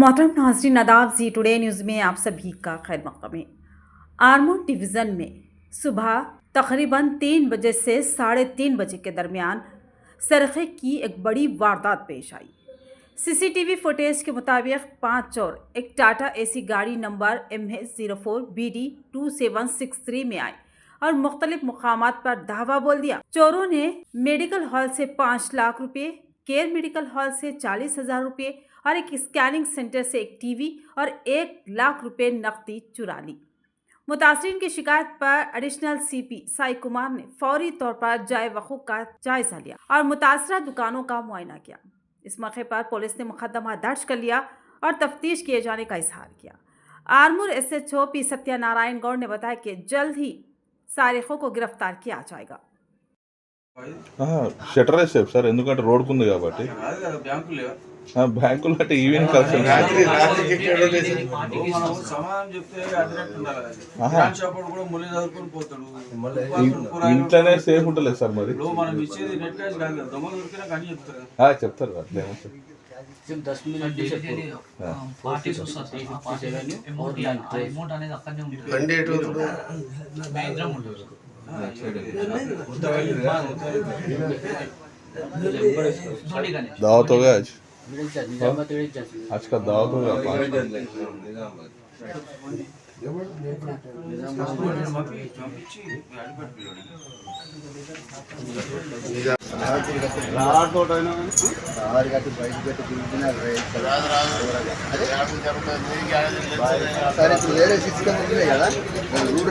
मोहतरम नाज़रीन नदाब जी today news में आप सभी का खैर मक़दम है। आर्मूर डिवीज़न में सुबह तकरीबन 3 बजे से 3:30 बजे के दरमियान सरक़े की एक बड़ी वारदात पेश आई। सीसीटीवी फुटेज के मुताबिक 5 चोर एक टाटा एसी गाड़ी नंबर MH04BD2763 में आए और मुख्तलिफ मुकामात पर धावा बोल दिया। चोरों ने मेडिकल हॉल से 5 लाख रुपये, केयर मेडिकल हॉल से 40,000 रुपये और एक स्कैनिंग सेंटर से एक टीवी और 1 लाख रुपये नकदी चुरा ली। मुतासरीन की शिकायत पर एडिशनल सीपी साई कुमार ने फौरी तौर पर जाए वक़ूअ का जायजा लिया और मुतासरा दुकानों का मुआयना किया। इस मौके पर पुलिस ने मुकदमा दर्ज कर लिया और तफ्तीश किए जाने का इजहार किया। आर्मूर SHO P सत्यनारायण गौड़ ने बताया कि जल्द ही सारिकों को गिरफ्तार किया जाएगा। షటర్ వేసేపు సార్, ఎందుకంటే రోడ్కు ఉంది కాబట్టి. బ్యాంకులు అంటే ఈవెంట్ కలెక్షన్ ఇంట్లోనే సేఫ్ ఉంటలేదు సార్. మరి చెప్తారు అట్లేమో సార్. 10 मिनट दावत होगा आज का दावत होगा. సరే వేరే సిస్టమ్ ఉంది కదా రూట్